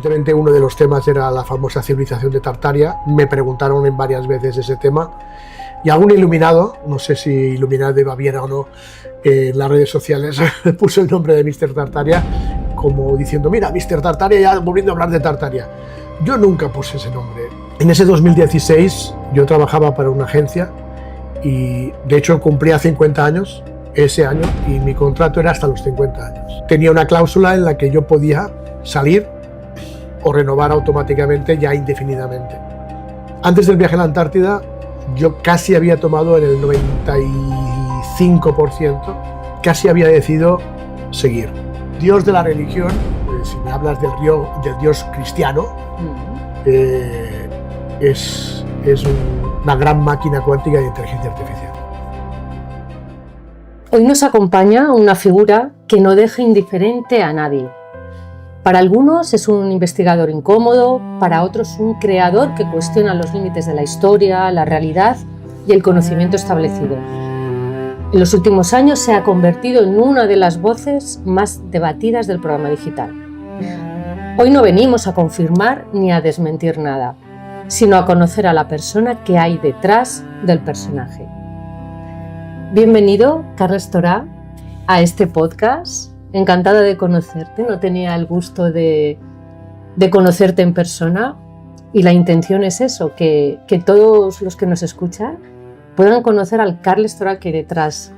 Evidentemente uno de los temas era la famosa civilización de Tartaria. Me preguntaron en varias veces ese tema y algún iluminado, no sé si iluminado de Baviera o no, en las redes sociales puso el nombre de Mr. Tartaria como diciendo, mira, Mr. Tartaria ya volviendo a hablar de Tartaria. Yo nunca puse ese nombre. En ese 2016 yo trabajaba para una agencia y de hecho cumplía 50 años ese año y mi contrato era hasta los 50 años. Tenía una cláusula en la que yo podía salir o renovar automáticamente ya indefinidamente. Antes del viaje a la Antártida yo casi había tomado en el 95%, casi había decidido seguir. Dios de la religión, si me hablas del Dios cristiano, es una gran máquina cuántica de inteligencia artificial. Hoy nos acompaña una figura que no deja indiferente a nadie. Para algunos es un investigador incómodo, para otros un creador que cuestiona los límites de la historia, la realidad y el conocimiento establecido. En los últimos años se ha convertido en una de las voces más debatidas del programa digital. Hoy no venimos a confirmar ni a desmentir nada, sino a conocer a la persona que hay detrás del personaje. Bienvenido, Carles Torà, a este podcast. Encantada de conocerte, no tenía el gusto de conocerte en persona y la intención es eso, que todos los que nos escuchan puedan conocer al Carles Torà que hay detrás.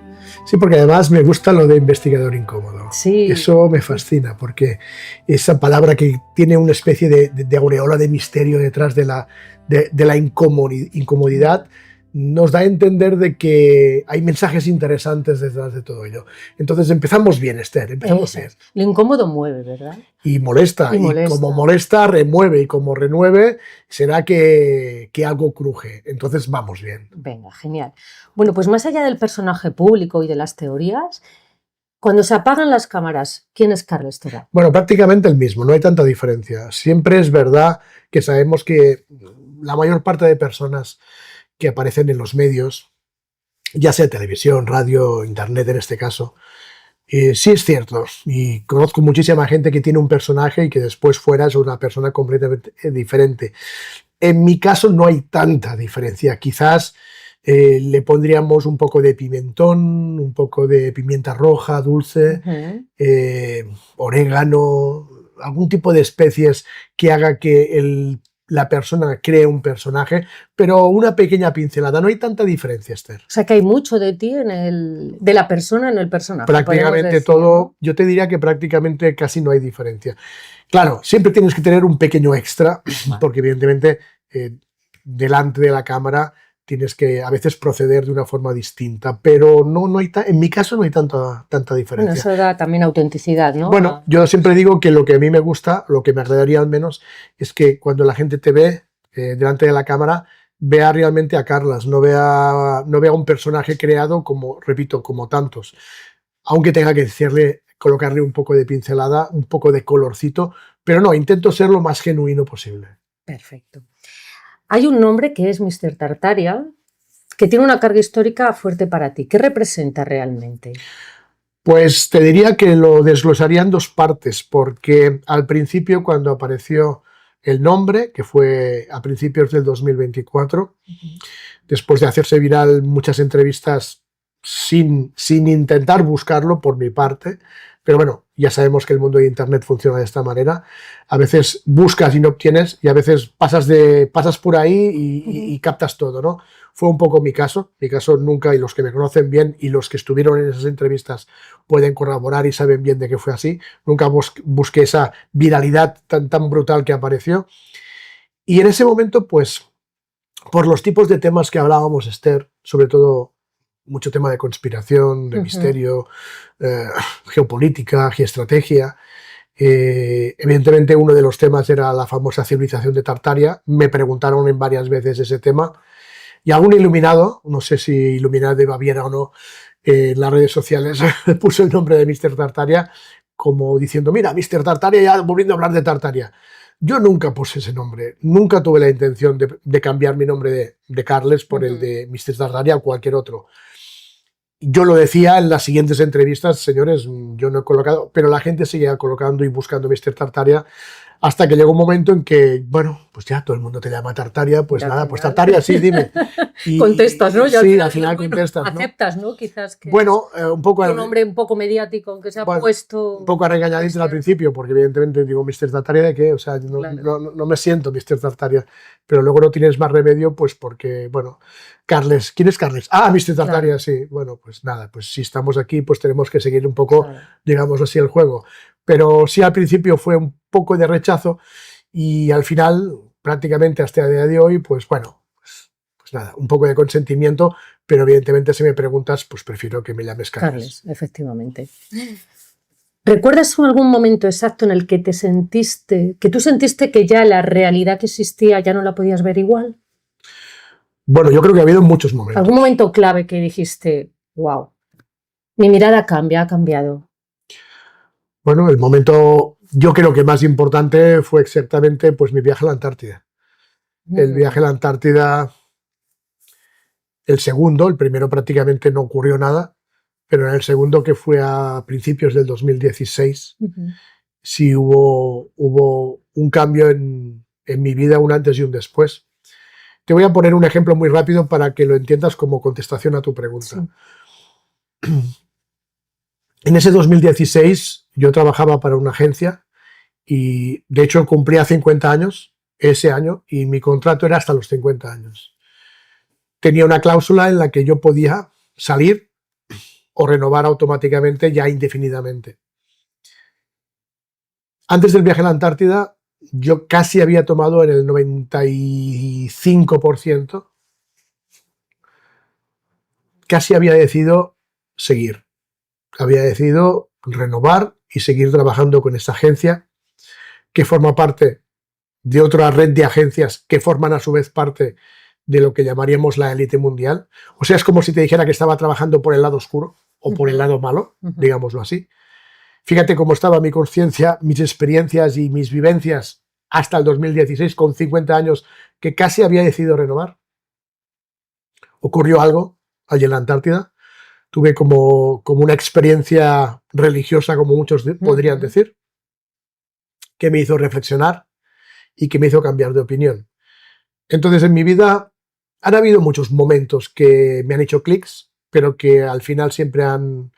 Sí, porque además me gusta lo de investigador incómodo. Sí. Eso me fascina, porque esa palabra que tiene una especie de aureola de misterio detrás de la incomodidad nos da a entender de que hay mensajes interesantes detrás de todo ello. Entonces empezamos bien, Esther, empezamos bien. Lo incómodo mueve, ¿verdad? Y molesta, y como molesta, remueve, y como remueve, será que algo cruje. Entonces vamos bien. Venga, genial. Bueno, pues más allá del personaje público y de las teorías, cuando se apagan las cámaras, ¿quién es Carles Torà? Bueno, prácticamente el mismo, no hay tanta diferencia. Siempre es verdad que sabemos que la mayor parte de personas que aparecen en los medios, ya sea televisión, radio, internet en este caso, sí es cierto, y conozco muchísima gente que tiene un personaje y que después fuera es una persona completamente diferente. En mi caso no hay tanta diferencia, quizás le pondríamos un poco de pimentón, un poco de pimienta roja, dulce, orégano, algún tipo de especies que haga que la persona cree un personaje, pero una pequeña pincelada, no hay tanta diferencia, Esther. O sea que hay mucho de ti de la persona en el personaje. Prácticamente decir, todo, ¿no? Yo te diría que prácticamente casi no hay diferencia. Claro, siempre tienes que tener un pequeño extra, porque evidentemente delante de la cámara tienes que a veces proceder de una forma distinta, pero no hay en mi caso no hay tanta diferencia. Bueno, eso da también autenticidad, ¿no? Bueno, yo siempre digo que lo que a mí me gusta, lo que me agradaría al menos, es que cuando la gente te ve delante de la cámara, vea realmente a Carles, no vea un personaje creado como, repito, como tantos. Aunque tenga que colocarle un poco de pincelada, un poco de colorcito, pero no, intento ser lo más genuino posible. Perfecto. Hay un nombre que es Mr. Tartaria, que tiene una carga histórica fuerte para ti. ¿Qué representa realmente? Pues te diría que lo desglosaría en dos partes, porque al principio, cuando apareció el nombre, que fue a principios del 2024, después de hacerse viral muchas entrevistas sin intentar buscarlo por mi parte, pero bueno, ya sabemos que el mundo de Internet funciona de esta manera. A veces buscas y no obtienes, y a veces pasas por ahí y captas todo, ¿no? Fue un poco mi caso nunca, y los que me conocen bien y los que estuvieron en esas entrevistas pueden corroborar y saben bien de que fue así. Nunca busqué esa viralidad tan brutal que apareció. Y en ese momento, pues, por los tipos de temas que hablábamos, Esther, sobre todo mucho tema de conspiración, de misterio, geopolítica, geoestrategia. Evidentemente uno de los temas era la famosa civilización de Tartaria. Me preguntaron en varias veces ese tema. Y algún iluminado, no sé si iluminado de Baviera o no, en las redes sociales puso el nombre de Mr. Tartaria como diciendo, mira, Mr. Tartaria ya volviendo a hablar de Tartaria. Yo nunca puse ese nombre, nunca tuve la intención de cambiar mi nombre de Carles por el de Mr. Tartaria o cualquier otro. Yo lo decía en las siguientes entrevistas, señores, yo no he colocado, pero la gente seguía colocando y buscando Mr. Tartaria Hasta que llegó un momento en que, bueno, pues ya todo el mundo te llama Tartaria, pues Y al nada, pues final Tartaria, sí, dime. Y, contestas, ¿no? Y sí, al final bueno, contestas, ¿no? aceptas, ¿no? Quizás que Bueno, un poco, es un nombre un poco mediático, aunque se ha bueno, puesto. un poco a regañadientes al principio, porque evidentemente digo, Mr. Tartaria, ¿de qué? O sea, Claro. no me siento Mr. Tartaria, pero luego no tienes más remedio, pues porque, bueno, Carles, ¿quién es Carles? Ah, Mr. Tartaria, Claro. sí. Bueno, pues nada, pues si estamos aquí, pues tenemos que seguir un poco, Claro. digamos así, el juego. Pero sí, al principio fue un poco de rechazo y al final, prácticamente hasta el día de hoy, pues bueno, pues nada, un poco de consentimiento, pero evidentemente si me preguntas, pues prefiero que me llames Carles. Carles, efectivamente. ¿Recuerdas algún momento exacto en el que tú sentiste que ya la realidad que existía ya no la podías ver igual? Bueno, yo creo que ha habido muchos momentos. ¿Algún momento clave que dijiste, wow, mi mirada cambia, ha cambiado? Bueno, el momento, yo creo que más importante fue exactamente pues mi viaje a la Antártida. El viaje a la Antártida, el segundo, el primero prácticamente no ocurrió nada, pero en el segundo, que fue a principios del 2016, sí hubo un cambio en mi vida, un antes y un después. Te voy a poner un ejemplo muy rápido para que lo entiendas como contestación a tu pregunta. Sí. En ese 2016 yo trabajaba para una agencia y de hecho cumplía 50 años ese año y mi contrato era hasta los 50 años. Tenía una cláusula en la que yo podía salir o renovar automáticamente ya indefinidamente. Antes del viaje a la Antártida yo casi había tomado en el 95%, casi había decidido seguir. Había decidido renovar y seguir trabajando con esta agencia que forma parte de otra red de agencias que forman a su vez parte de lo que llamaríamos la élite mundial. O sea, es como si te dijera que estaba trabajando por el lado oscuro o por el lado malo, digámoslo así. Fíjate cómo estaba mi conciencia, mis experiencias y mis vivencias hasta el 2016, con 50 años, que casi había decidido renovar. Ocurrió algo allí en la Antártida. Tuve como una experiencia religiosa, como muchos podrían decir, que me hizo reflexionar y que me hizo cambiar de opinión. Entonces, en mi vida han habido muchos momentos que me han hecho clics, pero que al final siempre han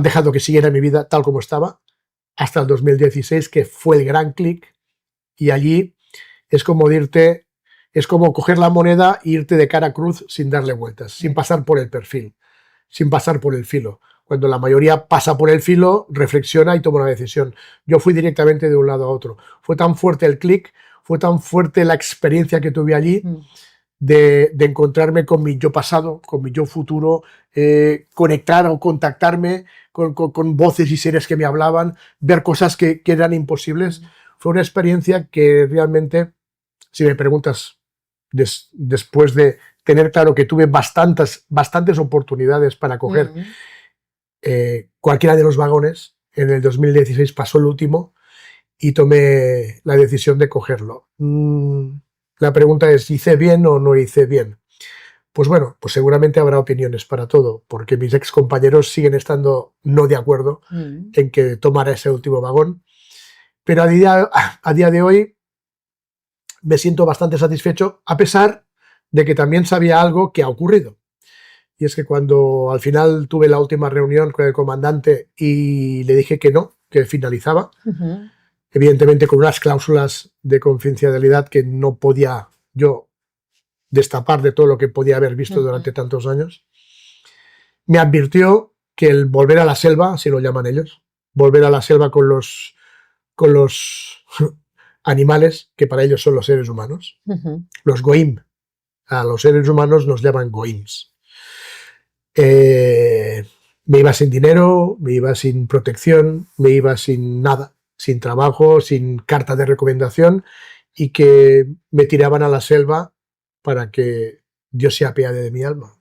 dejado que siguiera mi vida tal como estaba, hasta el 2016, que fue el gran clic, y allí es como es como coger la moneda e irte de cara a cruz sin darle vueltas, sin pasar por el perfil, sin pasar por el filo. Cuando la mayoría pasa por el filo, reflexiona y toma una decisión. Yo fui directamente de un lado a otro. Fue tan fuerte el clic, fue tan fuerte la experiencia que tuve allí de encontrarme con mi yo pasado, con mi yo futuro, conectar o contactarme con voces y seres que me hablaban, ver cosas que eran imposibles. Fue una experiencia que realmente, si me preguntas, después de tener claro que tuve bastantes oportunidades para coger cualquiera de los vagones, en el 2016 pasó el último y tomé la decisión de cogerlo. La pregunta es, ¿hice bien o no hice bien? Pues bueno, pues seguramente habrá opiniones para todo, porque mis ex compañeros siguen estando no de acuerdo en que tomara ese último vagón, pero a día de hoy me siento bastante satisfecho, a pesar de que también sabía algo que ha ocurrido. Y es que cuando al final tuve la última reunión con el comandante y le dije que no, que finalizaba, evidentemente con unas cláusulas de confidencialidad que no podía yo destapar de todo lo que podía haber visto durante tantos años, me advirtió que el volver a la selva, así lo llaman ellos, volver a la selva con los animales, que para ellos son los seres humanos, los goim, a los seres humanos nos llaman goims. Me iba sin dinero, me iba sin protección, me iba sin nada, sin trabajo, sin carta de recomendación, y que me tiraban a la selva para que Dios se apiade de mi alma.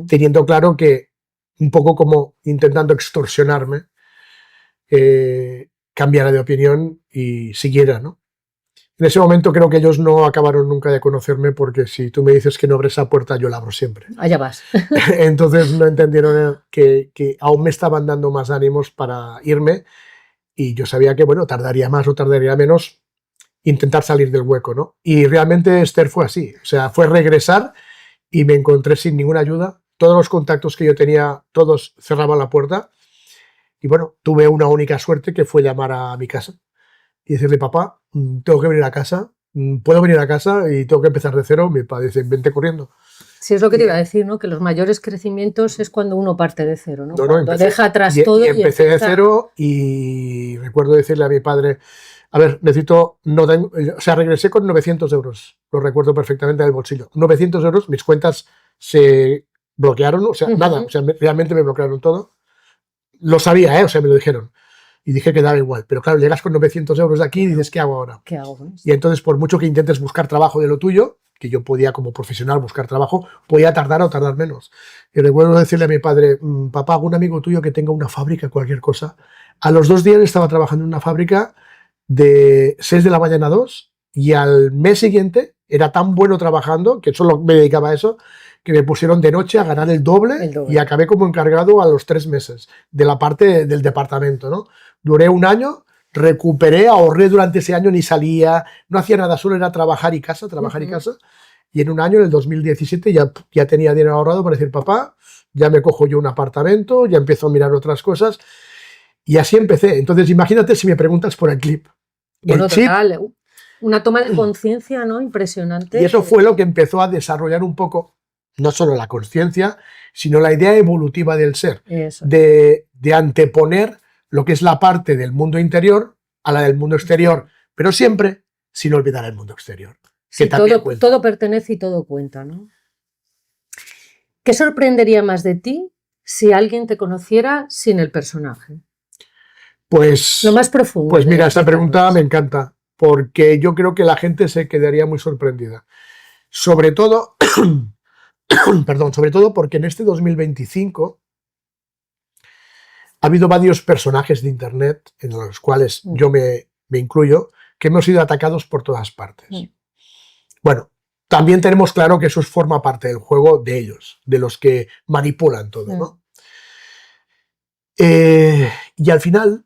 Teniendo claro que, un poco como intentando extorsionarme, cambiara de opinión y siguiera, ¿no? En ese momento creo que ellos no acabaron nunca de conocerme, porque si tú me dices que no abres esa puerta, yo la abro siempre. Allá vas. Entonces no entendieron que aún me estaban dando más ánimos para irme, y yo sabía que, bueno, tardaría más o tardaría menos intentar salir del hueco, ¿no? Y realmente Esther fue así, o sea, fue regresar y me encontré sin ninguna ayuda. Todos los contactos que yo tenía, todos cerraban la puerta. Y bueno, tuve una única suerte que fue llamar a mi casa y decirle, papá, tengo que venir a casa, puedo venir a casa y tengo que empezar de cero. Mi padre dice, vente corriendo. Sí, es lo que te iba a decir, ¿no? Que los mayores crecimientos es cuando uno parte de cero, ¿no? No, Cuando empecé, deja atrás todo y empecé empieza... de cero y recuerdo decirle a mi padre, a ver, necesito, no tengo, o sea, regresé con 900 euros, lo recuerdo perfectamente del bolsillo. 900 euros, mis cuentas se bloquearon, o sea, nada, o sea, realmente me bloquearon todo. Lo sabía, o sea, me lo dijeron. Y dije que daba igual. Pero claro, llegas con 900 euros de aquí y dices, ¿qué hago ahora? ¿Qué hago con esto? Y entonces, por mucho que intentes buscar trabajo de lo tuyo, que yo podía como profesional buscar trabajo, podía tardar o tardar menos. Y recuerdo decirle a mi padre, papá, algún amigo tuyo que tenga una fábrica, cualquier cosa. A los 2 días estaba trabajando en una fábrica de 6 de la mañana a 2 y al mes siguiente era tan bueno trabajando, que solo me dedicaba a eso, que me pusieron de noche a ganar el doble y acabé como encargado a los 3 meses de la parte del departamento, ¿no? Duré un año, recuperé, ahorré durante ese año, ni salía, no hacía nada, solo era trabajar y casa, y en un año, en el 2017, ya tenía dinero ahorrado para decir, papá, ya me cojo yo un apartamento, ya empiezo a mirar otras cosas, y así empecé. Entonces, imagínate si me preguntas por el clip. Bueno, total, una toma de conciencia, ¿no? Impresionante. Y eso fue lo que empezó a desarrollar un poco, no solo la conciencia, sino la idea evolutiva del ser, de anteponer lo que es la parte del mundo interior a la del mundo exterior, pero siempre sin olvidar el mundo exterior. Sí, que todo pertenece y todo cuenta, ¿no? ¿Qué sorprendería más de ti si alguien te conociera sin el personaje? Pues, lo más profundo. Pues mira, esta pregunta me encanta, porque yo creo que la gente se quedaría muy sorprendida. Sobre todo, perdón, sobre todo porque en este 2025 ha habido varios personajes de Internet, en los cuales yo me incluyo, que hemos sido atacados por todas partes. Bueno, también tenemos claro que eso forma parte del juego de ellos, de los que manipulan todo, ¿no? Y al final,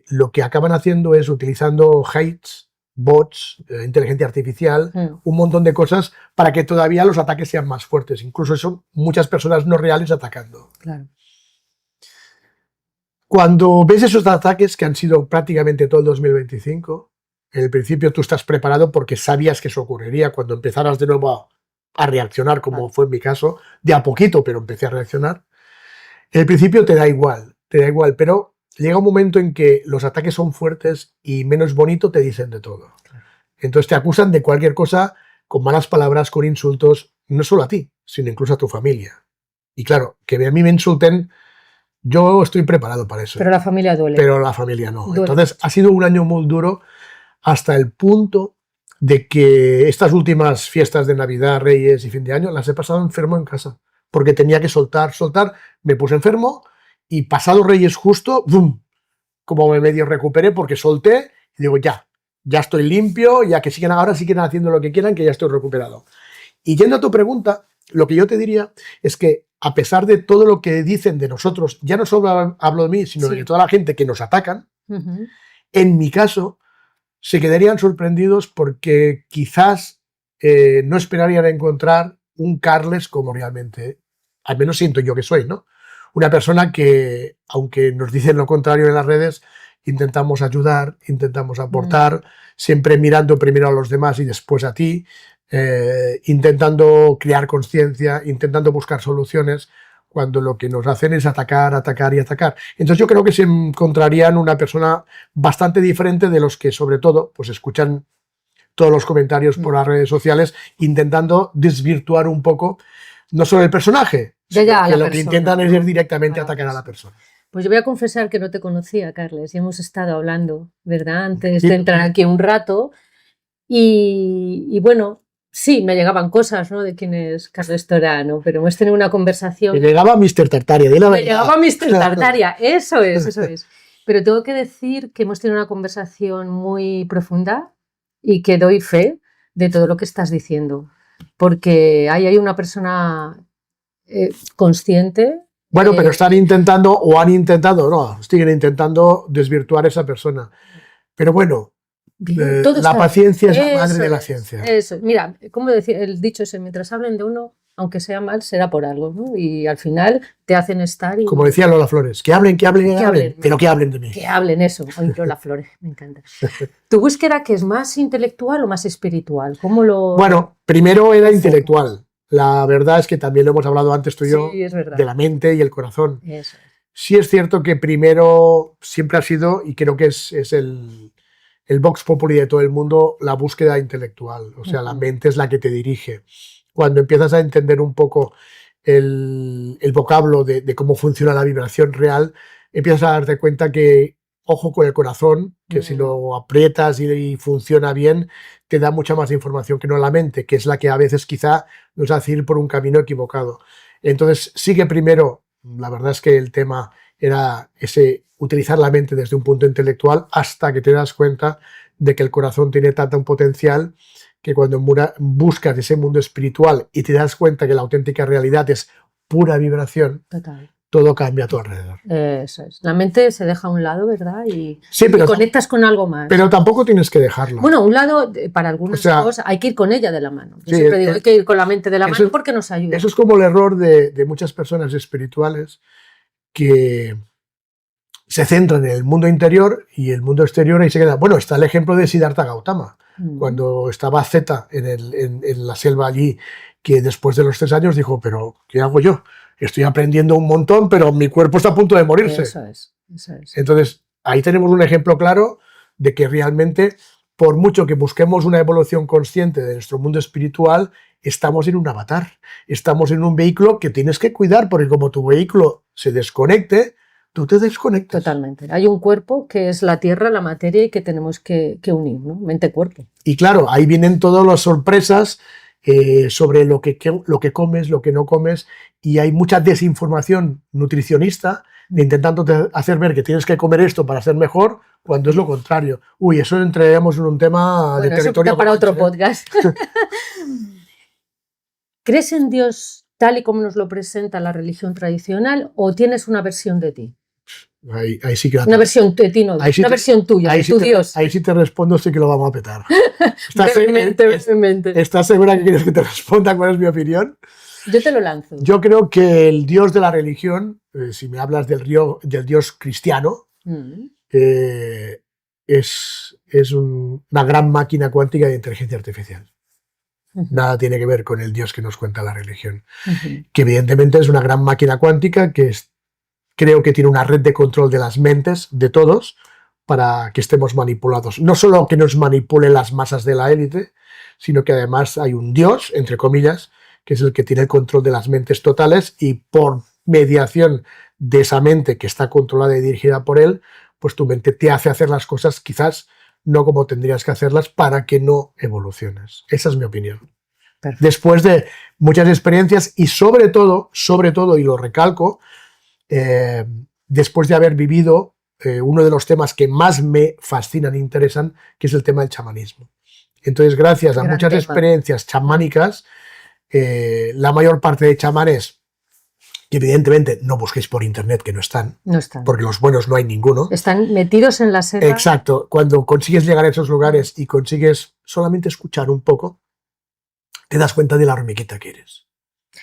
lo que acaban haciendo es utilizando hates, bots, inteligencia artificial, un montón de cosas para que todavía los ataques sean más fuertes. Incluso son muchas personas no reales atacando. Claro. Cuando ves esos ataques que han sido prácticamente todo el 2025, en el principio tú estás preparado porque sabías que eso ocurriría. Cuando empezaras de nuevo a reaccionar, como fue en mi caso, de a poquito, pero empecé a reaccionar. En el principio te da igual, pero llega un momento en que los ataques son fuertes y menos bonito te dicen de todo. Entonces te acusan de cualquier cosa con malas palabras, con insultos, no solo a ti, sino incluso a tu familia. Y claro, que a mí me insulten, yo estoy preparado para eso. Pero la familia duele. Pero la familia no. Duele. Entonces ha sido un año muy duro hasta el punto de que estas últimas fiestas de Navidad, Reyes y fin de año las he pasado enfermo en casa. Porque tenía que soltar, me puse enfermo y pasado Reyes justo, ¡bum!, como me medio recuperé porque solté y digo, ya estoy limpio, ya que ahora siguen haciendo lo que quieran, que ya estoy recuperado. Y yendo a tu pregunta, lo que yo te diría es que a pesar de todo lo que dicen de nosotros, ya no solo hablo de mí, sino de toda la gente que nos atacan, en mi caso, se quedarían sorprendidos porque quizás no esperarían encontrar un Carles como realmente, al menos siento yo que soy, ¿no? Una persona que, aunque nos dicen lo contrario en las redes, intentamos ayudar, intentamos aportar, siempre mirando primero a los demás y después a ti, intentando crear conciencia, intentando buscar soluciones, cuando lo que nos hacen es atacar, atacar y atacar. Entonces yo creo que se encontrarían una persona bastante diferente de los que, sobre todo, pues escuchan todos los comentarios por las redes sociales, intentando desvirtuar un poco, no solo el personaje, sino que lo que intentan es ir directamente a atacar a la persona. Pues yo voy a confesar que no te conocía, Carles, y hemos estado hablando, ¿verdad?, antes de entrar aquí un rato, y bueno, sí, me llegaban cosas, ¿no?, de quién es Carles Torano, pero hemos tenido una conversación... Me llegaba Mr. Tartaria, de la verdad. Me llegaba Mr. Tartaria, eso es. Pero tengo que decir que hemos tenido una conversación muy profunda y que doy fe de todo lo que estás diciendo, porque ahí hay una persona consciente, Bueno, pero están intentando, o han intentado, no, siguen intentando desvirtuar a esa persona. Pero bueno, la paciencia es la madre de la ciencia. Eso, mira, como decía el dicho ese, mientras hablen de uno, aunque sea mal, será por algo, ¿no? Y al final te hacen estar... Como decía Lola Flores, que hablen, pero que hablen de mí. Que hablen eso. Ay, Lola Flores, me encanta. ¿Tu búsqueda qué es, más intelectual o más espiritual? ¿Cómo lo...? Bueno, primero era intelectual. La verdad es que también lo hemos hablado antes tú y yo, sí, es verdad, de la mente y el corazón. Eso es. Sí es cierto que primero siempre ha sido, y creo que es el vox populi de todo el mundo, la búsqueda intelectual. O sea, la mente es la que te dirige. Cuando empiezas a entender un poco el vocablo de cómo funciona la vibración real, empiezas a darte cuenta que, ojo con el corazón, que si lo aprietas y funciona bien, te da mucha más información que no la mente, que es la que a veces quizá nos hace ir por un camino equivocado. Entonces, sí que primero, la verdad es que el tema era utilizar la mente desde un punto intelectual, hasta que te das cuenta de que el corazón tiene tanto un potencial que cuando buscas ese mundo espiritual y te das cuenta que la auténtica realidad es pura vibración, total, todo cambia a tu alrededor. Eso es. La mente se deja a un lado, ¿verdad? Y, sí, pero, y conectas con algo más. Pero tampoco tienes que dejarlo. Bueno, a un lado, para algunas cosas, hay que ir con ella de la mano. Yo siempre digo, hay que ir con la mente de la mano porque nos ayuda. Eso es como el error de muchas personas espirituales que se centran en el mundo interior y el mundo exterior y se queda. Bueno, está el ejemplo de Siddhartha Gautama, cuando estaba Zeta en la selva allí, que después de los 3 años dijo, pero ¿qué hago yo? Estoy aprendiendo un montón, pero mi cuerpo está a punto de morirse. Eso es. Entonces, ahí tenemos un ejemplo claro de que realmente, por mucho que busquemos una evolución consciente de nuestro mundo espiritual, estamos en un avatar, estamos en un vehículo que tienes que cuidar, porque como tu vehículo se desconecte, tú te desconectas. Totalmente. Hay un cuerpo que es la tierra, la materia, y que tenemos que unir, ¿no? Mente-cuerpo. Y claro, ahí vienen todas las sorpresas sobre lo que comes, lo que no comes, y hay mucha desinformación nutricionista intentando hacer ver que tienes que comer esto para ser mejor, cuando es lo contrario. Uy, eso entraríamos en un tema de territorio. Eso para otro podcast. ¿Crees en Dios tal y como nos lo presenta la religión tradicional o tienes una versión de ti? Ahí sí que una versión de ti, no, una versión tuya, de tu Dios. Ahí sí te respondo, sí que lo vamos a petar. Brevemente. ¿Estás segura que quieres que te responda cuál es mi opinión? Yo te lo lanzo. Yo creo que el Dios de la religión, si me hablas del Dios cristiano, es una gran máquina cuántica de inteligencia artificial. Nada tiene que ver con el Dios que nos cuenta la religión. Que evidentemente es una gran máquina cuántica que creo que tiene una red de control de las mentes de todos para que estemos manipulados. No solo que nos manipule las masas de la élite, sino que además hay un Dios, entre comillas, que es el que tiene el control de las mentes totales, y por mediación de esa mente que está controlada y dirigida por él, pues tu mente te hace hacer las cosas quizás no como tendrías que hacerlas para que no evoluciones. Esa es mi opinión. Perfecto. Después de muchas experiencias y sobre todo, y lo recalco, después de haber vivido uno de los temas que más me fascinan e interesan, que es el tema del chamanismo. Entonces, gracias a muchas experiencias chamánicas, la mayor parte de chamanes, que evidentemente no busquéis por internet, que no están, porque los buenos no hay ninguno. Están metidos en la selva. Exacto. Cuando consigues llegar a esos lugares y consigues solamente escuchar un poco, te das cuenta de la hormiguita que eres.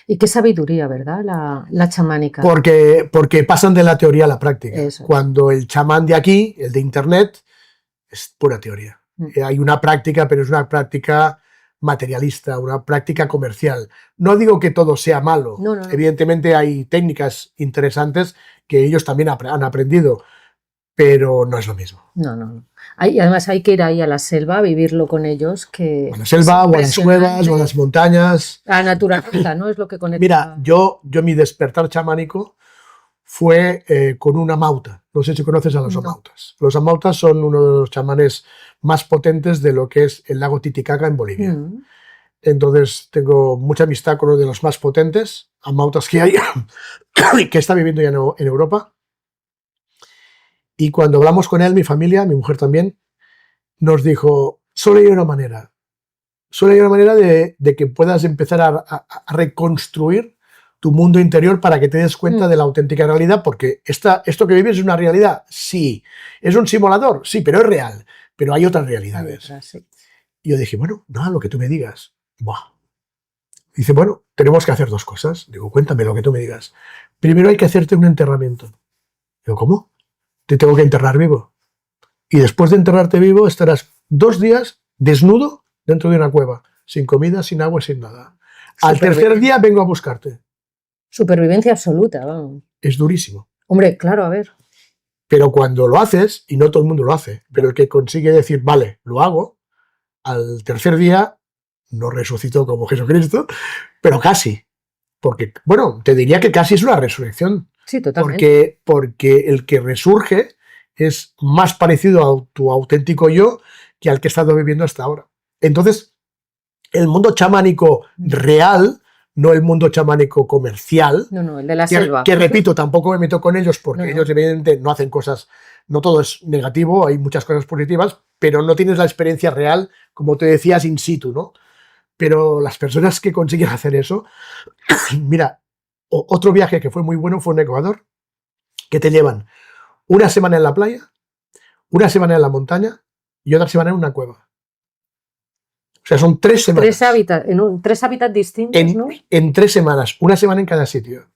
Y qué sabiduría, ¿verdad? La chamánica. Porque pasan de la teoría a la práctica. Eso. Cuando el chamán de aquí, el de internet, es pura teoría. Hay una práctica, pero es una práctica materialista, una práctica comercial. No digo que todo sea malo. No. Evidentemente hay técnicas interesantes que ellos también han aprendido, pero no es lo mismo. No. Además hay que ir ahí a la selva a vivirlo con ellos. A la selva, o a las cuevas, o a las montañas. La naturaleza, ¿no? Es lo que conecta. Mira, yo mi despertar chamánico fue con un amauta. No sé si conoces a los amautas. Los amautas son uno de los chamanes más potentes de lo que es el lago Titicaca en Bolivia. Entonces tengo mucha amistad con uno de los más potentes amautas que hay, que está viviendo ya en Europa. Y cuando hablamos con él, mi familia, mi mujer también, nos dijo, solo hay una manera de que puedas empezar a reconstruir tu mundo interior para que te des cuenta de la auténtica realidad, porque esto que vives es una realidad, sí. ¿Es un simulador? Sí, pero es real. Pero hay otras realidades. Y yo dije, bueno, nada, lo que tú me digas. Buah. Dice, bueno, tenemos que hacer dos cosas. Digo, cuéntame lo que tú me digas. Primero hay que hacerte un enterramiento. Digo, ¿cómo? Te tengo que enterrar vivo. Y después de enterrarte vivo estarás 2 días desnudo dentro de una cueva, sin comida, sin agua, sin nada. Al tercer día vengo a buscarte. Supervivencia absoluta, vamos. Es durísimo. Hombre, claro, a ver. Pero cuando lo haces, y no todo el mundo lo hace, pero el que consigue decir, vale, lo hago, al tercer día no resucitó como Jesucristo, pero casi. Porque, bueno, te diría que casi es una resurrección. Sí, totalmente. Porque el que resurge es más parecido a tu auténtico yo que al que he estado viviendo hasta ahora. Entonces, el mundo chamánico real, no el mundo chamánico comercial, no, el de la selva. Que repito, tampoco me meto con ellos porque ellos evidentemente no hacen cosas, no todo es negativo, hay muchas cosas positivas, pero no tienes la experiencia real, como te decías, in situ, ¿no? Pero las personas que consiguen hacer eso, mira, otro viaje que fue muy bueno fue en Ecuador, que te llevan una semana en la playa, una semana en la montaña y otra semana en una cueva. O sea, son 3 semanas. 3 hábitats distintos, ¿no? En 3 semanas, una semana en cada sitio.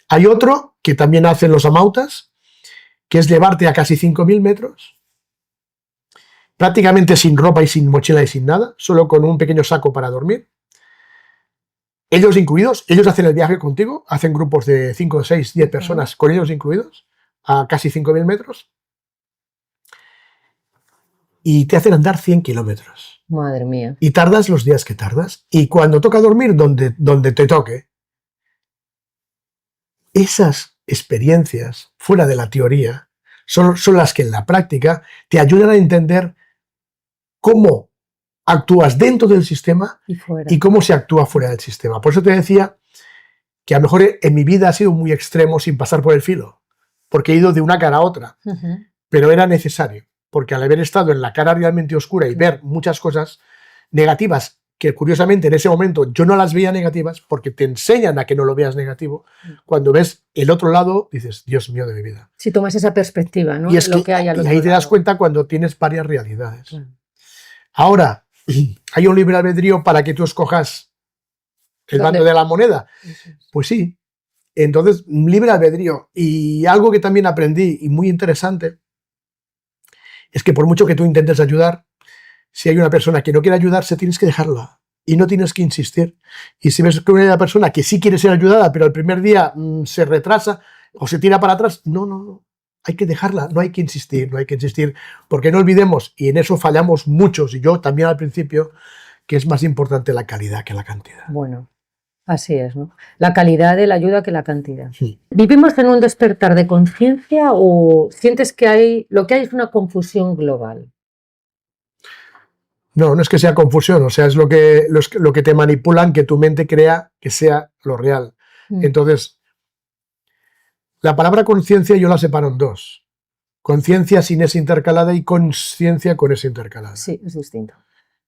Hay otro que también hacen los amautas, que es llevarte a casi 5.000 metros, prácticamente sin ropa y sin mochila y sin nada, solo con un pequeño saco para dormir. Ellos incluidos, ellos hacen el viaje contigo, hacen grupos de 5, 6, 10 personas con ellos incluidos, a casi 5.000 metros, y te hacen andar 100 kilómetros. Madre mía. Y tardas los días que tardas, y cuando toca dormir, donde te toque. Esas experiencias, fuera de la teoría, son las que en la práctica te ayudan a entender cómo actúas dentro del sistema y cómo se actúa fuera del sistema. Por eso te decía que a lo mejor en mi vida ha sido muy extremo sin pasar por el filo, porque he ido de una cara a otra, pero era necesario, porque al haber estado en la cara realmente oscura y ver muchas cosas negativas, que curiosamente en ese momento yo no las veía negativas, porque te enseñan a que no lo veas negativo, cuando ves el otro lado dices, Dios mío de mi vida. Si tomas esa perspectiva, ¿no? Y es que ahí te das cuenta cuando tienes varias realidades. Ahora, ¿hay un libre albedrío para que tú escojas el bando de la moneda? Pues sí. Entonces, libre albedrío. Y algo que también aprendí, y muy interesante, es que por mucho que tú intentes ayudar, si hay una persona que no quiere ayudarse, tienes que dejarla. Y no tienes que insistir. Y si ves que hay una persona que sí quiere ser ayudada, pero el primer día se retrasa o se tira para atrás, no. Hay que dejarla, no hay que insistir, porque no olvidemos, y en eso fallamos muchos, y yo también al principio, que es más importante la calidad que la cantidad. Bueno, así es, ¿no? La calidad de la ayuda que la cantidad. Sí. ¿Vivimos en un despertar de conciencia o sientes que lo que hay es una confusión global? No es que sea confusión, o sea, es lo que te manipulan, que tu mente crea que sea lo real. Entonces, la palabra conciencia yo la separo en 2. Conciencia sin S intercalada y consciencia con S intercalada. Sí, es distinto.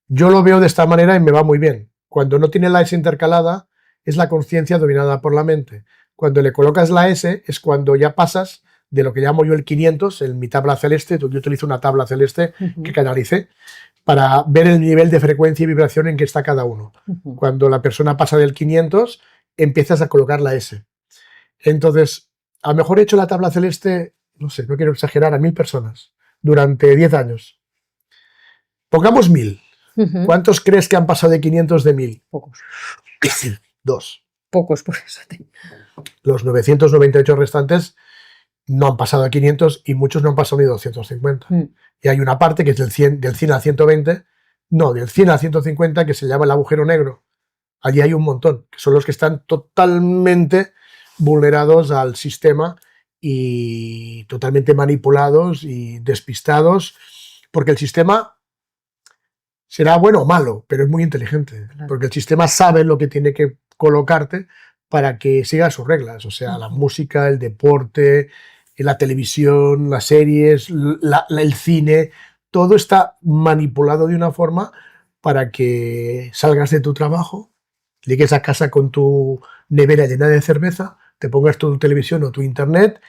Yo lo veo de esta manera y me va muy bien. Cuando no tiene la S intercalada, es la conciencia dominada por la mente. Cuando le colocas la S, es cuando ya pasas de lo que llamo yo el 500, en mi tabla celeste. Yo utilizo una tabla celeste que canalicé para ver el nivel de frecuencia y vibración en que está cada uno. Cuando la persona pasa del 500, empiezas a colocar la S. Entonces, a lo mejor he hecho la tabla celeste, no sé, no quiero exagerar, a 1.000 personas durante 10 años. Pongamos 1.000. ¿Cuántos crees que han pasado de 500 de 1.000? Pocos. 2. Pocos, por eso. Los 998 restantes no han pasado a 500 y muchos no han pasado ni 250. Y hay una parte que es del 100 al 120, no, del 100 al 150, que se llama el agujero negro. Allí hay un montón, que son los que están totalmente vulnerados al sistema y totalmente manipulados y despistados, porque el sistema será bueno o malo, pero es muy inteligente, porque el sistema sabe lo que tiene que colocarte para que siga sus reglas, o sea, la música, el deporte, la televisión, las series, el cine, todo está manipulado de una forma para que salgas de tu trabajo llegues a casa con tu nevera llena de cerveza, te pongas tu televisión o tu internet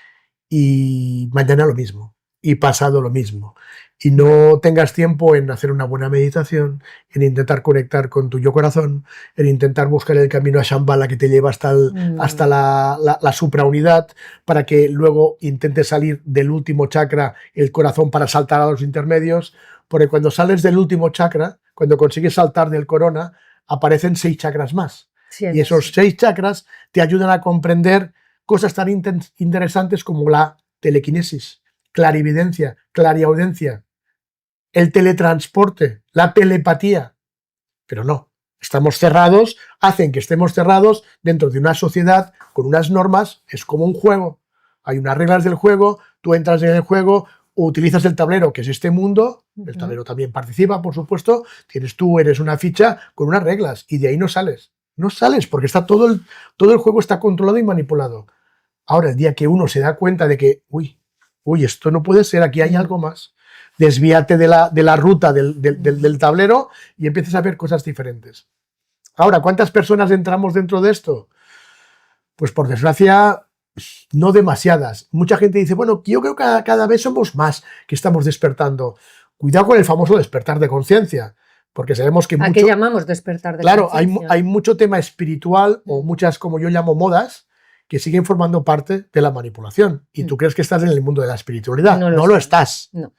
y mañana lo mismo, y pasado lo mismo. Y no tengas tiempo en hacer una buena meditación, en intentar conectar con tu yo corazón, en intentar buscar el camino a Shambhala que te lleva hasta la supraunidad, para que luego intentes salir del último chakra, el corazón, para saltar a los intermedios, porque cuando sales del último chakra, cuando consigues saltar del corona, aparecen 6 chakras más. Sí, Y esos 6 chakras te ayudan a comprender cosas tan interesantes como la telequinesis, clarividencia, clariaudiencia, el teletransporte, la telepatía. Pero no, estamos cerrados, hacen que estemos cerrados dentro de una sociedad con unas normas. Es como un juego. Hay unas reglas del juego, tú entras en el juego, utilizas el tablero, que es este mundo, el tablero también participa, por supuesto, eres una ficha con unas reglas, y de ahí no sales. No sales porque está todo el juego está controlado y manipulado. Ahora, el día que uno se da cuenta de que, uy, esto no puede ser, aquí hay algo más, desvíate de la ruta del tablero y empiezas a ver cosas diferentes. Ahora, ¿cuántas personas entramos dentro de esto? Pues por desgracia, no demasiadas. Mucha gente dice, bueno, yo creo que cada vez somos más que estamos despertando. Cuidado con el famoso despertar de conciencia, porque sabemos que ¿A qué llamamos despertar de claro, conciencia? hay mucho tema espiritual o muchas, como yo llamo, modas, que siguen formando parte de la manipulación. Y tú crees que estás en el mundo de la espiritualidad. No lo estás. No.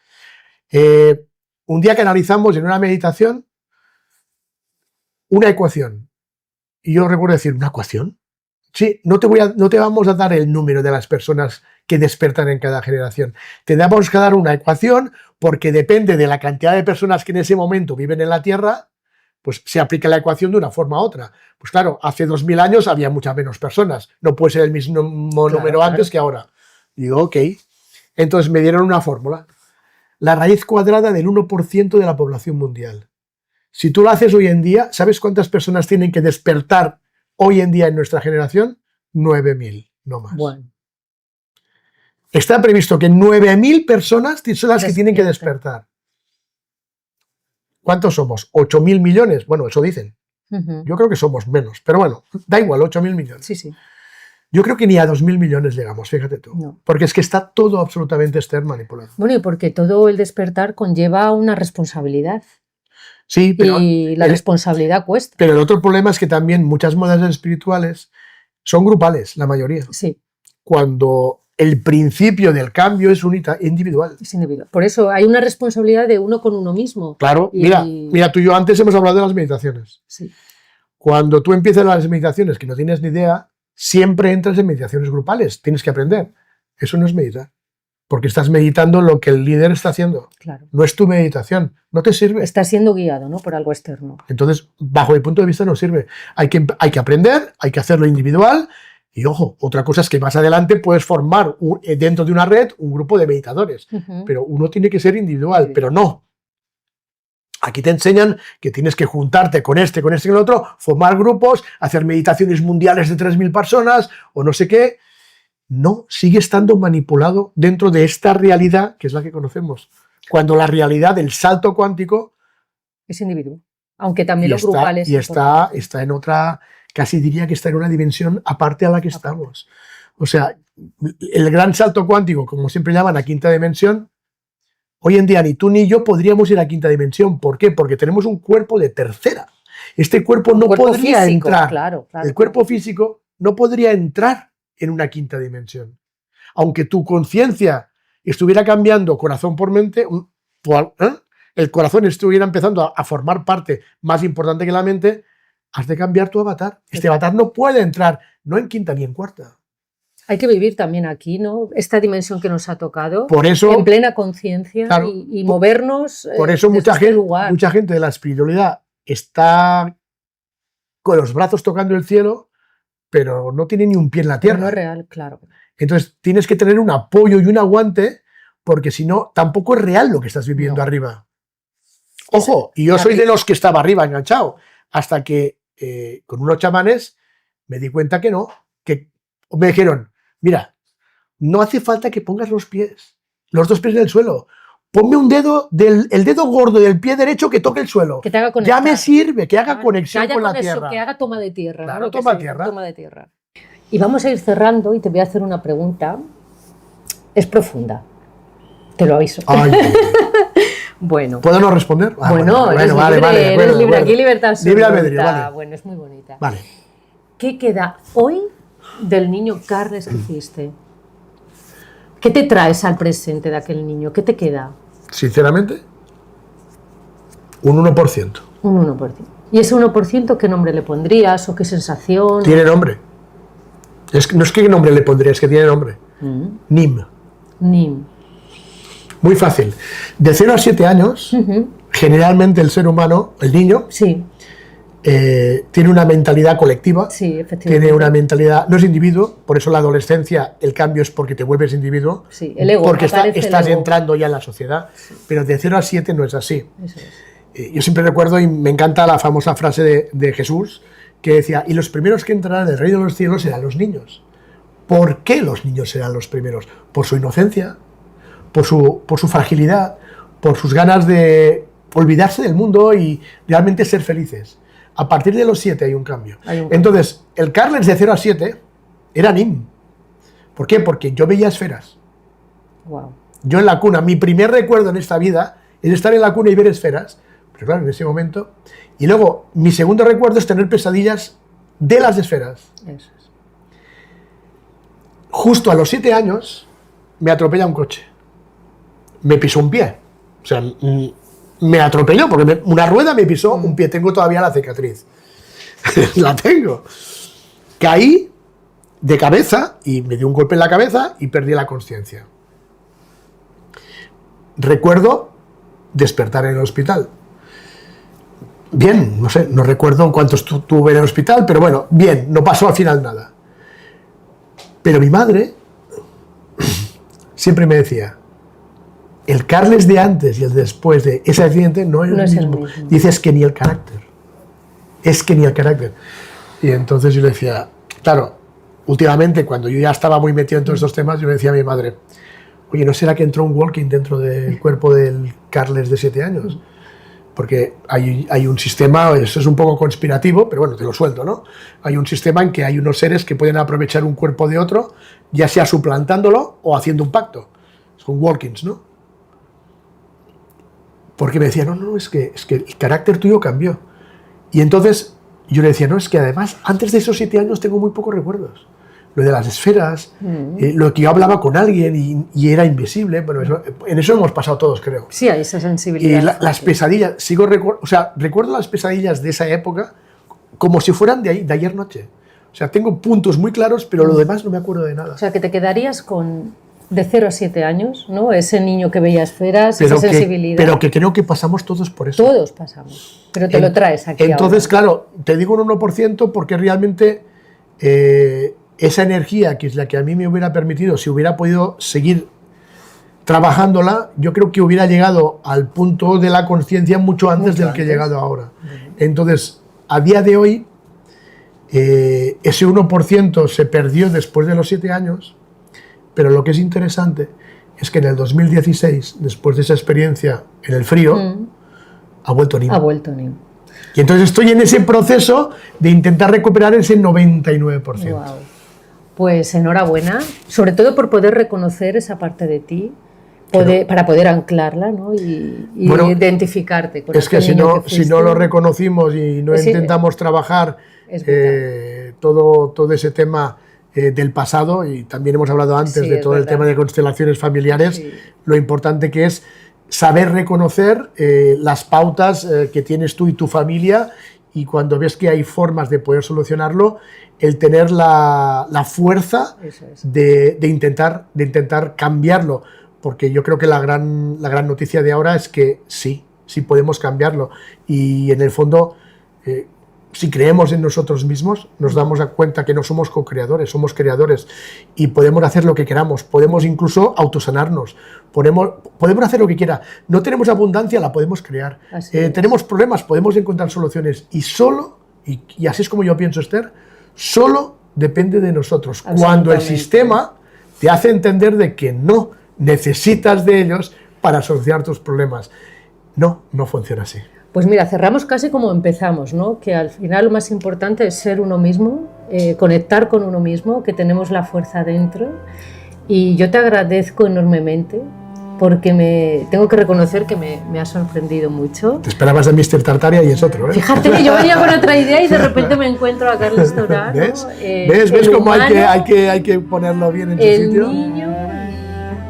Un día que analizamos en una meditación una ecuación, y yo recuerdo decir, ¿una ecuación? Sí, no te vamos a dar el número de las personas que despertan en cada generación. Te damos que dar una ecuación, porque depende de la cantidad de personas que en ese momento viven en la Tierra, pues se aplica la ecuación de una forma u otra. Pues claro, hace 2000 años había muchas menos personas. No puede ser el mismo número antes que ahora. Digo, ok. Entonces me dieron una fórmula. La raíz cuadrada del 1% de la población mundial. Si tú lo haces hoy en día, ¿sabes cuántas personas tienen que despertar hoy en día en nuestra generación? 9000, no más. Bueno. Está previsto que 9000 personas son las que tienen que despertar. ¿Cuántos somos? 8000 millones. Bueno, eso dicen. Yo creo que somos menos, pero bueno, da igual, 8000 millones. Sí, sí. Yo creo que ni a 2000 millones llegamos, fíjate tú. No. Porque es que está todo absolutamente manipulado. Bueno, y porque todo el despertar conlleva una responsabilidad. Sí, pero y la responsabilidad cuesta. Pero el otro problema es que también muchas modas espirituales son grupales, la mayoría. Sí. Cuando el principio del cambio es individual. Es individual. Por eso hay una responsabilidad de uno con uno mismo. Claro, mira, tú y yo antes hemos hablado de las meditaciones. Sí. Cuando tú empiezas las meditaciones que no tienes ni idea, siempre entras en meditaciones grupales. Tienes que aprender. Eso no es meditar. Porque estás meditando lo que el líder está haciendo. Claro. No es tu meditación. No te sirve. Estás siendo guiado, ¿no?, por algo externo. Entonces, bajo mi punto de vista, no sirve. Hay que aprender, hay que hacerlo individual. Y ojo, otra cosa es que más adelante puedes formar dentro de una red un grupo de meditadores. Pero uno tiene que ser individual, pero no. Aquí te enseñan que tienes que juntarte con este y con el otro, formar grupos, hacer meditaciones mundiales de 3000 personas o no sé qué. No, sigue estando manipulado dentro de esta realidad que es la que conocemos. Cuando la realidad del salto cuántico es individuo, aunque también los grupales. Y está en otra, casi diría que está en una dimensión aparte a la que estamos. O sea, el gran salto cuántico, como siempre llaman, a quinta dimensión, hoy en día ni tú ni yo podríamos ir a quinta dimensión. ¿Por qué? Porque tenemos un cuerpo de tercera. Este cuerpo no podría entrar. Claro, el cuerpo físico no podría entrar en una quinta dimensión. Aunque tu conciencia estuviera cambiando corazón por mente, el corazón estuviera empezando a formar parte más importante que la mente, has de cambiar tu avatar. Este avatar no puede entrar, no en quinta ni en cuarta. Hay que vivir también aquí, ¿no? Esta dimensión que nos ha tocado, por eso, en plena conciencia, claro, y movernos. Por eso mucha gente de la espiritualidad está con los brazos tocando el cielo, pero no tiene ni un pie en la tierra. Pero no es real, claro. Entonces tienes que tener un apoyo y un aguante, porque si no, tampoco es real lo que estás viviendo arriba. Ojo, y yo soy de los que estaba arriba enganchado, hasta que con unos chamanes me di cuenta que no, que me dijeron, mira, no hace falta que pongas los 2 pies en el suelo, ponme un dedo, el dedo gordo del pie derecho que toque el suelo. Que te haga Ya conectar. me sirve, que haga conexión que con la haya tierra. Que haga toma de tierra. Claro, ¿no? toma de tierra. Y vamos a ir cerrando y te voy a hacer una pregunta. Es profunda. Te lo aviso. Ay, Bueno. ¿puedo no responder? Ah, Bueno, eres vale, libre, vale, eres bueno, libre. bueno. Aquí libertad absoluta. Libre albedrío, vale. Bueno, es muy bonita. Vale. ¿Qué queda hoy del niño Carles que hiciste? ¿Qué te traes al presente de aquel niño? ¿Qué te queda? Sinceramente, un 1%. Un 1%. ¿Y ese 1% qué nombre le pondrías o qué sensación? Tiene nombre. No es que nombre le pondría, es que tiene nombre. NIM. NIM. Muy fácil. De 0 a 7 años, generalmente el ser humano, el niño, Sí, tiene una mentalidad colectiva. sí, efectivamente. Tiene una mentalidad, no es individuo, por eso la adolescencia, el cambio es porque te vuelves individuo. Sí, el ego. Porque aparece estás el ego. entrando ya en la sociedad. Pero de 0 a 7 no es así. Eso es. Yo siempre recuerdo, y me encanta la famosa frase de Jesús, que decía, y los primeros que entrarán en el reino de los cielos serán los niños. ¿Por qué los niños serán los primeros? Por su inocencia, por su fragilidad, por sus ganas de olvidarse del mundo y realmente ser felices. A partir de los 7 hay un cambio. Entonces, el Carles de 0 a 7 era NIM. ¿Por qué? Porque yo veía esferas. Wow. Yo en la cuna, mi primer recuerdo en esta vida es estar en la cuna y ver esferas. Pero claro, en ese momento. Y luego, mi segundo recuerdo es tener pesadillas de las esferas. Eso es. Justo a los 7 años me atropella un coche. Me pisó un pie. O sea, me atropelló porque una rueda me pisó un pie. Tengo todavía la cicatriz. La tengo. Caí de cabeza y me dio un golpe en la cabeza y perdí la consciencia. Recuerdo despertar en el hospital. Bien, no sé, no recuerdo cuántos tuve en el hospital, pero bueno, bien, no pasó al final nada. Pero mi madre siempre me decía, el Carles de antes y el después de ese accidente no es el mismo. Dice, es que ni el carácter. Es que ni el carácter. Y entonces yo le decía, claro, últimamente cuando yo ya estaba muy metido en todos estos temas, yo le decía a mi madre, oye, ¿no será que entró un walking dentro del cuerpo del Carles de 7 años? Porque hay un sistema, eso es un poco conspirativo, pero bueno, te lo suelto, ¿no? Hay un sistema en que hay unos seres que pueden aprovechar un cuerpo de otro, ya sea suplantándolo o haciendo un pacto. Son walkings, ¿no? Porque me decía, no, es que el carácter tuyo cambió. Y entonces yo le decía, no, es que además, antes de esos 7 años tengo muy pocos recuerdos. Lo de las esferas, lo que yo hablaba con alguien y era invisible, bueno, en eso hemos pasado todos, creo. Sí, hay esa sensibilidad. Y las pesadillas, recuerdo las pesadillas de esa época como si fueran de ayer noche. O sea, tengo puntos muy claros, pero lo demás no me acuerdo de nada. O sea, que te quedarías con de 0 a 7 años, ¿no? Ese niño que veía esferas, esa sensibilidad. Pero que creo que pasamos todos por eso. Todos pasamos, pero te lo traes aquí. Entonces, ahora. claro, te digo un 1% porque realmente esa energía, que es la que a mí me hubiera permitido, si hubiera podido seguir trabajándola, yo creo que hubiera llegado al punto de la conciencia mucho antes del que he llegado ahora. Entonces, a día de hoy, ese 1% se perdió después de los 7 años, pero lo que es interesante es que en el 2016, después de esa experiencia en el frío, ha vuelto NIM. Ha vuelto NIM. Y entonces estoy en ese proceso de intentar recuperar ese 99%. Wow. Pues enhorabuena, sobre todo por poder reconocer esa parte de ti, para poder anclarla, ¿no? y bueno, identificarte con es que si no lo reconocimos y no intentamos trabajar todo ese tema del pasado, y también hemos hablado antes de todo el tema de constelaciones familiares, lo importante que es saber reconocer las pautas que tienes tú y tu familia, y cuando ves que hay formas de poder solucionarlo, el tener la fuerza de intentar cambiarlo, porque yo creo que la gran noticia de ahora es que sí podemos cambiarlo, y en el fondo si creemos en nosotros mismos, nos damos cuenta que no somos co-creadores, somos creadores, y podemos hacer lo que queramos, podemos incluso autosanarnos, podemos hacer lo que quiera. No tenemos abundancia, la podemos crear. Tenemos problemas, podemos encontrar soluciones, y solo, y así es como yo pienso, Esther, solo depende de nosotros. Cuando el sistema te hace entender de que no necesitas de ellos para solucionar tus problemas. No, no funciona así. Pues mira, cerramos casi como empezamos, ¿no? Que al final lo más importante es ser uno mismo, conectar con uno mismo, que tenemos la fuerza dentro. Y yo te agradezco enormemente porque tengo que reconocer que me ha sorprendido mucho. Te esperabas de Mr. Tartaria y es otro, ¿eh? Fíjate que yo venía con otra idea y de repente me encuentro a Carles Torà, ¿no? ¿Ves? ¿Ves cómo hay que ponerlo bien en su sitio? El niño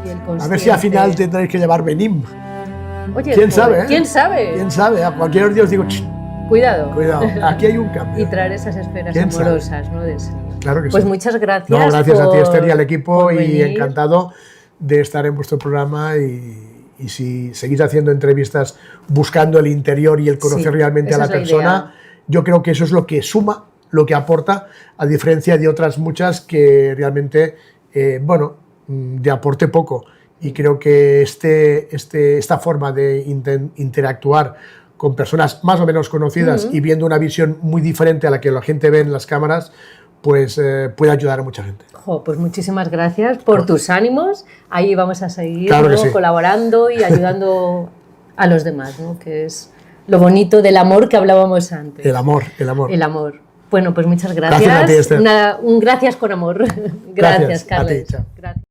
y el consciente. A ver si al final tendréis que llevar Benim. Oye, ¿Quién sabe? ¿Quién sabe? ¿Quién sabe? A cualquier día os digo, cuidado. Cuidado, aquí hay un cambio. Y traer esas esferas ¿Quién amorosas, sabe? ¿no? De sí. Claro que pues sí. Muchas gracias. No, gracias a ti, Esther, y al equipo, por y venir. encantado de estar en vuestro programa. Y si seguís haciendo entrevistas buscando el interior y el conocer realmente a la persona, yo creo que eso es lo que suma, lo que aporta, a diferencia de otras muchas que realmente, de aporte poco. Y creo que esta forma de interactuar con personas más o menos conocidas y viendo una visión muy diferente a la que la gente ve en las cámaras, pues puede ayudar a mucha gente. Pues muchísimas gracias por tus ánimos. Ahí vamos a seguir, claro, ¿no? Colaborando y ayudando a los demás, ¿no? Que es lo bonito del amor que hablábamos antes. El amor. El amor. Bueno, pues muchas gracias. Gracias a ti, Esther. Un gracias con amor. Gracias, Carles. A ti, chao. Gracias.